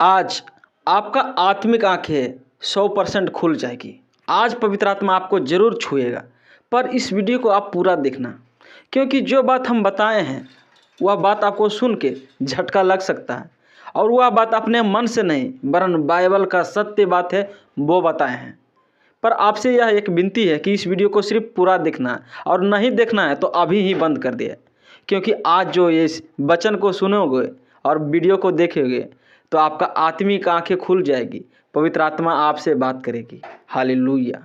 आज आपका आत्मिक आंखें 100% खुल जाएगी। आज पवित्र आत्मा आपको ज़रूर छुएगा, पर इस वीडियो को आप पूरा देखना, क्योंकि जो बात हम बताए हैं वह बात आपको सुन के झटका लग सकता है और वह बात अपने मन से नहीं वरन बाइबल का सत्य बात है वो बताए हैं। पर आपसे यह एक विनती है कि इस वीडियो को सिर्फ पूरा देखना है और नहीं देखना है तो अभी ही बंद कर दिया, क्योंकि आज जो इस वचन को सुनोगे और वीडियो को देखोगे तो आपका आत्मिक आंखें खुल जाएगी। पवित्र आत्मा आपसे बात करेगी। हालेलुया।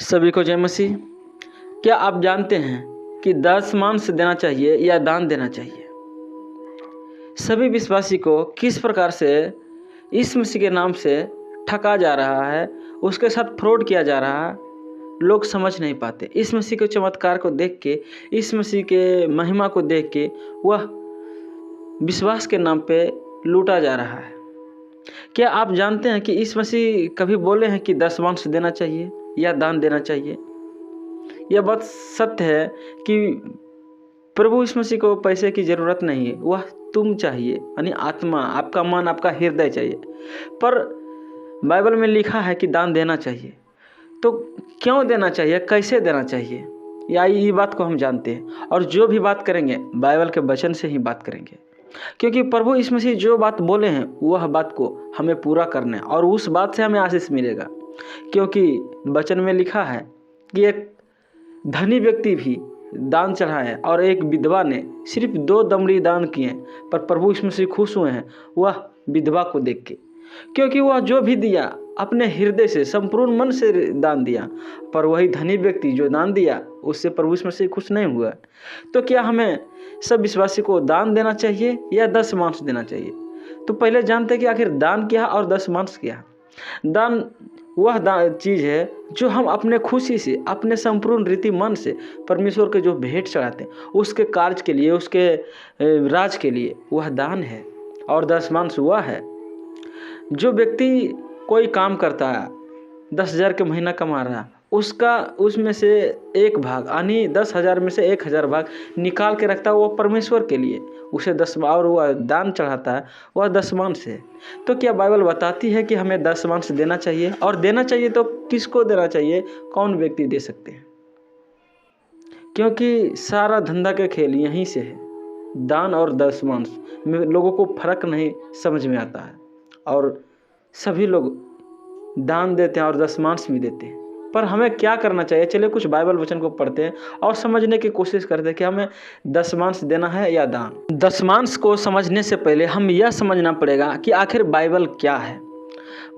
सभी को जय मसीह। क्या आप जानते हैं कि दशमांश देना चाहिए या दान देना चाहिए? सभी विश्वासी को किस प्रकार से इस मसीह के नाम से ठगा जा रहा है, उसके साथ फ्रॉड किया जा रहा है, लोग समझ नहीं पाते। इस मसीह के चमत्कार को देख के, इस मसीह के महिमा को देख के वह विश्वास के नाम पे लूटा जा रहा है। क्या आप जानते हैं कि इस मसीह कभी बोले हैं कि दशमांश देना चाहिए या दान देना चाहिए? यह बात सत्य है कि प्रभु इस मसीह को पैसे की ज़रूरत नहीं है, वह तुम चाहिए, यानी आत्मा, आपका मन, आपका हृदय चाहिए। पर बाइबल में लिखा है कि दान देना चाहिए। तो क्यों देना चाहिए, कैसे देना चाहिए, या ये बात को हम जानते हैं। और जो भी बात करेंगे बाइबल के वचन से ही बात करेंगे, क्योंकि प्रभु इस मसीह जो बात बोले हैं वह बात को हमें पूरा करना है और उस बात से हमें आशीष मिलेगा। क्योंकि वचन में लिखा है कि एक धनी व्यक्ति भी दान चढ़ाए और एक विधवा ने सिर्फ 2 दमड़ी दान किए, पर प्रभु इस मसीह खुश हुए हैं वह विधवा को देख के, क्योंकि वह जो भी दिया अपने हृदय से, संपूर्ण मन से दान दिया। पर वही धनी व्यक्ति जो दान दिया उससे प्रभु इस मसीह खुश नहीं हुआ। तो क्या हमें सब विश्वासी को दान देना चाहिए या दशमांश देना चाहिए? तो पहले जानते कि आखिर दान क्या और दशमांश क्या। दान वह चीज़ है जो हम अपने खुशी से, अपने संपूर्ण रीति मन से परमेश्वर के जो भेंट चढ़ाते हैं उसके कार्य के लिए, उसके राज के लिए, वह दान है। और दशमांश वह है जो व्यक्ति कोई काम करता है, 10,000 के महीना कमा रहा है, उसमें से एक भाग, यानी 10,000 में से 1,000 भाग निकाल के रखता है वो परमेश्वर के लिए, उसे और वह दान चढ़ाता है, वह दशमांश है। तो क्या बाइबल बताती है कि हमें दशमांश देना चाहिए? और देना चाहिए तो किसको देना चाहिए, कौन व्यक्ति दे सकते हैं? क्योंकि सारा धंधा का खेल यहीं से है। दान और दशमांश में लोगों को फर्क नहीं समझ में आता है और सभी लोग दान देते हैं और दशमांश भी देते हैं। पर हमें क्या करना चाहिए? चलिए कुछ बाइबल वचन को पढ़ते हैं और समझने की कोशिश करते हैं कि हमें दशमांश देना है या दान। दशमांश को समझने से पहले हम यह समझना पड़ेगा कि आखिर बाइबल क्या है।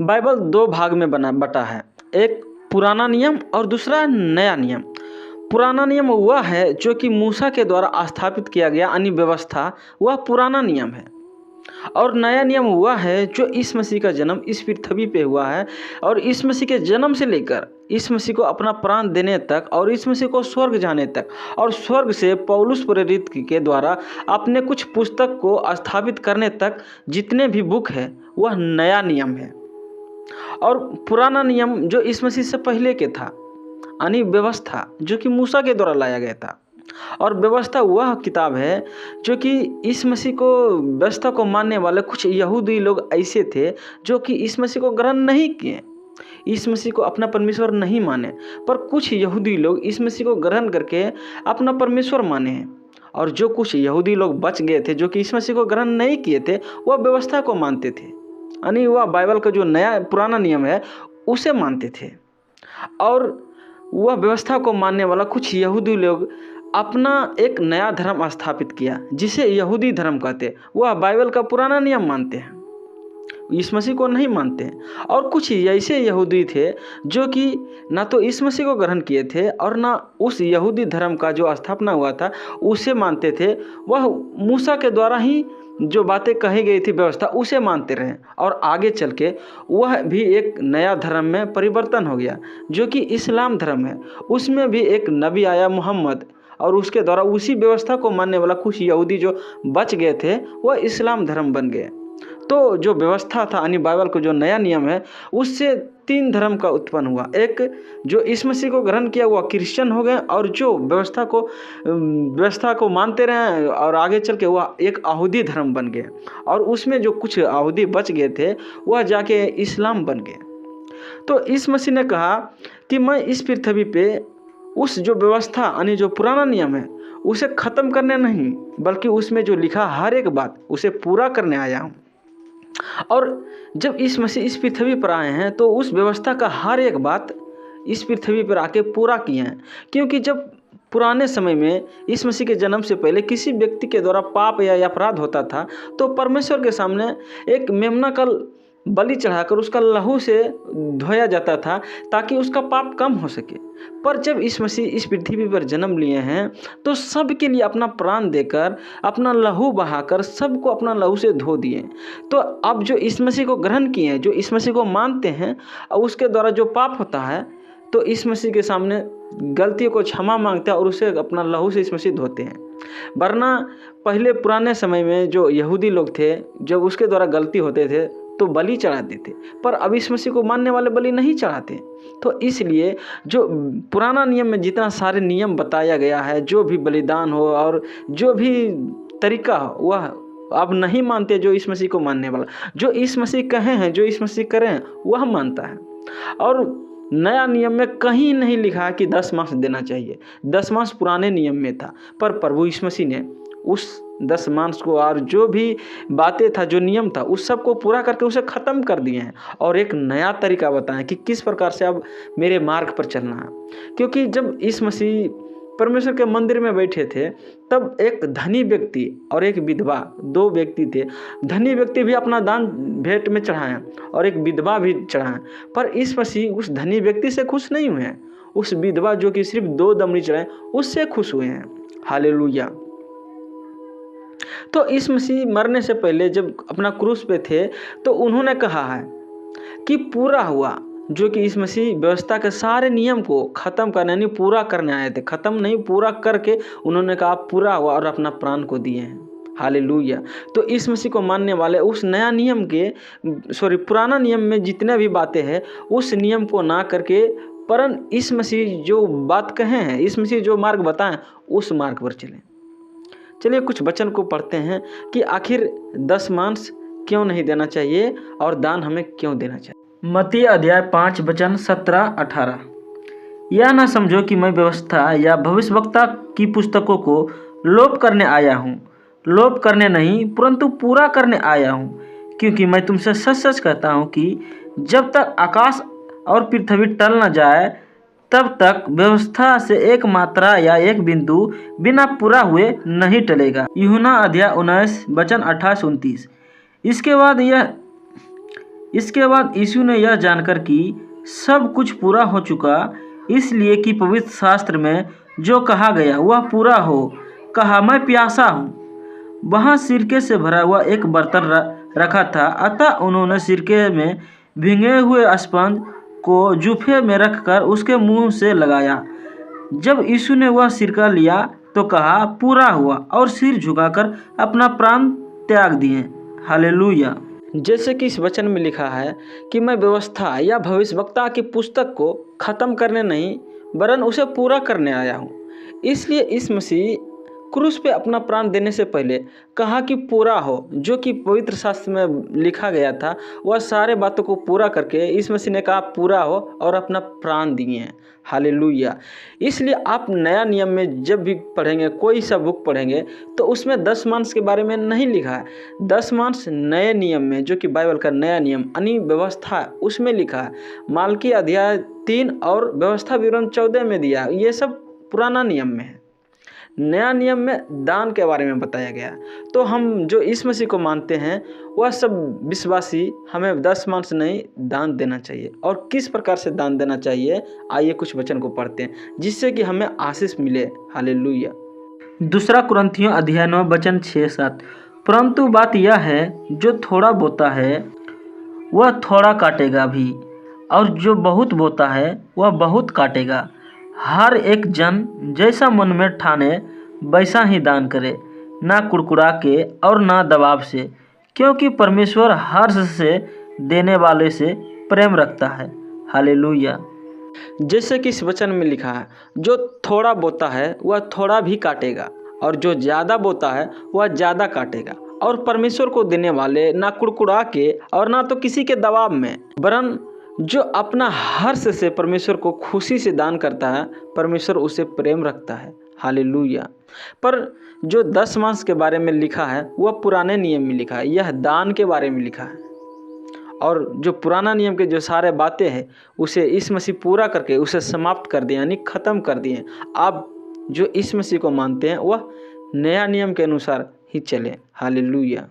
बाइबल 2 भाग में बटा है, एक पुराना नियम और दूसरा नया नियम। पुराना नियम वह है जो कि मूसा के द्वारा स्थापित किया गया, यानी व्यवस्था, वह पुराना नियम है। और नया नियम हुआ है जो इस मसीह का जन्म इस पृथ्वी पे हुआ है, और इस मसीह के जन्म से लेकर इस मसीह को अपना प्राण देने तक और इस मसीह को स्वर्ग जाने तक और स्वर्ग से पौलुस प्रेरित के द्वारा अपने कुछ पुस्तक को स्थापित करने तक जितने भी बुक है वह नया नियम है। और पुराना नियम जो इस मसीह से पहले के था, यानी व्यवस्था जो कि मूसा के द्वारा लाया गया था। और व्यवस्था वह किताब है जो कि इस मसीह को, व्यवस्था को मानने वाले कुछ यहूदी लोग ऐसे थे जो कि इस मसीह को ग्रहण नहीं किए, इस मसीह को अपना परमेश्वर नहीं माने। पर कुछ यहूदी लोग इस मसीह को ग्रहण करके अपना परमेश्वर माने हैं। और जो कुछ यहूदी लोग बच गए थे जो कि इस मसीह को ग्रहण नहीं किए थे, वह व्यवस्था को मानते थे, यानी वह बाइबल का जो नया पुराना नियम है उसे मानते थे। और वह व्यवस्था को मानने वाला कुछ यहूदी लोग अपना एक नया धर्म स्थापित किया जिसे यहूदी धर्म कहते हैं। वह बाइबल का पुराना नियम मानते हैं, इस मसीह को नहीं मानते हैं। और कुछ ऐसे यहूदी थे जो कि ना तो इस मसीह को ग्रहण किए थे और ना उस यहूदी धर्म का जो स्थापना हुआ था उसे मानते थे। वह मूसा के द्वारा ही जो बातें कही गई थी, व्यवस्था, उसे मानते रहे। और आगे चल के वह भी एक नया धर्म में परिवर्तन हो गया जो कि इस्लाम धर्म है। उसमें भी एक नबी आया, मोहम्मद, और उसके द्वारा उसी व्यवस्था को मानने वाला कुछ यहूदी जो बच गए थे वह इस्लाम धर्म बन गए। तो जो व्यवस्था था, यानी बाइबल को जो नया नियम है, उससे 3 धर्म का उत्पन्न हुआ। एक जो यीशु मसीह को ग्रहण किया हुआ क्रिश्चियन हो गए, और जो व्यवस्था को मानते रहे और आगे चल के वह एक यहूदी धर्म बन गए, और उसमें जो कुछ यहूदी बच गए थे वह जाके इस्लाम बन गए। तो यीशु मसीह ने कहा कि मैं इस पृथ्वी पे उस जो व्यवस्था यानी जो पुराना नियम है उसे ख़त्म करने नहीं, बल्कि उसमें जो लिखा हर एक बात उसे पूरा करने आया हूँ। और जब यीशु मसीह इस पृथ्वी पर आए हैं तो उस व्यवस्था का हर एक बात इस पृथ्वी पर आके पूरा किए हैं। क्योंकि जब पुराने समय में यीशु मसीह के जन्म से पहले किसी व्यक्ति के द्वारा पाप या अपराध होता था तो परमेश्वर के सामने एक मेमना का बलि चढ़ाकर उसका लहू से धोया जाता था ताकि उसका पाप कम हो सके। पर जब यीशु मसीह इस पृथ्वी पर जन्म लिए हैं तो सबके लिए अपना प्राण देकर, अपना लहू बहाकर सबको अपना लहू से धो दिए। तो अब जो यीशु मसीह को ग्रहण किए हैं, जो यीशु मसीह को मानते हैं, और उसके द्वारा जो पाप होता है तो यीशु मसीह के सामने गलतियों को क्षमा मांगते हैं और उसे अपना लहू से यीशु मसीह धोते हैं। वरना पहले पुराने समय में जो यहूदी लोग थे, जब उसके द्वारा गलती होते थे तो बलि चढ़ाते थे, पर अब यीशु मसीह को मानने वाले बलि नहीं चढ़ाते। तो इसलिए जो पुराना नियम में जितना सारे नियम बताया गया है, जो भी बलिदान हो और जो भी तरीका हो, वह अब नहीं मानते। जो यीशु मसीह को मानने वाला, जो यीशु मसीह कहे हैं, जो यीशु मसीह करें वह मानता है। और नया नियम में कहीं नहीं लिखा कि 10 मांस देना चाहिए। 10 मांस पुराने नियम में था, पर प्रभु यीशु मसीह ने उस 10 मांस को और जो भी बातें था, जो नियम था, उस सब को पूरा करके उसे ख़त्म कर दिए हैं और एक नया तरीका बताएं कि किस प्रकार से अब मेरे मार्ग पर चलना है। क्योंकि जब यीशु मसीह परमेश्वर के मंदिर में बैठे थे तब एक धनी व्यक्ति और एक विधवा, 2 व्यक्ति थे। धनी व्यक्ति भी अपना दान भेंट में चढ़ाएं और एक विधवा भी चढ़ाएं, पर यीशु मसीह उस धनी व्यक्ति से खुश नहीं हुए हैं। उस विधवा जो कि सिर्फ 2 दमड़ी चढ़ाएं उससे खुश हुए हैं। हालेलुया। तो यीशु मसीह मरने से पहले जब अपना क्रूस पे थे तो उन्होंने कहा है कि पूरा हुआ, जो कि यीशु मसीह व्यवस्था के सारे नियम को ख़त्म करने नहीं पूरा करने आए थे। ख़त्म नहीं, पूरा करके उन्होंने कहा पूरा हुआ और अपना प्राण को दिए हैं। हालेलुया। तो यीशु मसीह को मानने वाले उस नया नियम के पुराना नियम में जितने भी बातें हैं उस नियम को ना करके, परन यीशु मसीह जो बात कहे हैं, यीशु मसीह जो मार्ग बताएं उस मार्ग पर चलें। चलिए कुछ वचन को पढ़ते हैं कि आखिर 10 मांस क्यों नहीं देना चाहिए और दान हमें क्यों देना चाहिए। मत्ती अध्याय 5 वचन 17-18। यह ना समझो कि मैं व्यवस्था या भविष्यवक्ता की पुस्तकों को लोप करने आया हूँ। लोप करने नहीं परंतु पूरा करने आया हूँ। क्योंकि मैं तुमसे सच सच कहता हूँ कि जब तक आकाश और पृथ्वी टल न जाए तब तक व्यवस्था से एक मात्रा या एक बिंदु बिना पूरा हुए नहीं टलेगा। यूहन्ना अध्याय 19 वचन 28-29। इसके बाद यीशु ने यह जानकर कि सब कुछ पूरा हो चुका, इसलिए कि पवित्र शास्त्र में जो कहा गया वह पूरा हो, कहा मैं प्यासा हूँ। वहाँ सिरके से भरा हुआ एक बर्तन रखा था, अतः उन्होंने सिरके में भीगे हुए स्पंज को जूफे में रखकर उसके मुंह से लगाया। जब यीशु ने वह सिरका लिया तो कहा पूरा हुआ, और सिर झुकाकर अपना प्राण त्याग दिए। हालेलुया। जैसे कि इस वचन में लिखा है कि मैं व्यवस्था या भविष्यवक्ता की पुस्तक को ख़त्म करने नहीं वरन उसे पूरा करने आया हूँ। इसलिए यीशु मसीह क्रूस पे अपना प्राण देने से पहले कहा कि पूरा हो, जो कि पवित्र शास्त्र में लिखा गया था वह सारे बातों को पूरा करके यीशु मसीह ने कहा पूरा हो और अपना प्राण दिए हैं। हालेलुया। इसलिए आप नया नियम में जब भी पढ़ेंगे, कोई सा बुक पढ़ेंगे तो उसमें 10 मांस के बारे में नहीं लिखा है। 10 मांस नए नियम में, जो कि बाइबल का नया नियम यानी व्यवस्था, उसमें लिखा है। मालकी अध्याय 3 और व्यवस्था विवरण 14 में दिया। ये सब पुराना नियम में है। नया नियम में दान के बारे में बताया गया। तो हम जो यीशु मसीह को मानते हैं वह सब विश्वासी हमें 10 मांस नहीं दान देना चाहिए। और किस प्रकार से दान देना चाहिए, आइए कुछ वचन को पढ़ते हैं जिससे कि हमें आशीष मिले। हालेलुया। 2 कुरिन्थियों अध्याय 9 वचन 6-7। परंतु बात यह है, जो थोड़ा बोता है वह थोड़ा काटेगा भी, और जो बहुत बोता है वह बहुत काटेगा। हर एक जन जैसा मन में ठाने वैसा ही दान करे, ना कुड़कुड़ा के और ना दबाव से, क्योंकि परमेश्वर हर्ष से देने वाले से प्रेम रखता है। हालेलुया। जैसे कि इस वचन में लिखा है, जो थोड़ा बोता है वह थोड़ा भी काटेगा, और जो ज़्यादा बोता है वह ज़्यादा काटेगा। और परमेश्वर को देने वाले ना कुड़कुड़ा के और ना तो किसी के दबाव में, वरन जो अपना हर्ष से परमेश्वर को खुशी से दान करता है, परमेश्वर उसे प्रेम रखता है। हालेलुया। पर जो 10 मांस के बारे में लिखा है वह पुराने नियम में लिखा है, यह दान के बारे में लिखा है। और जो पुराना नियम के जो सारे बातें हैं उसे इस मसीह पूरा करके उसे समाप्त कर दिए, यानी ख़त्म कर दिए। आप जो इस मसीह को मानते हैं वह नया नियम के अनुसार ही चले। हालेलुया।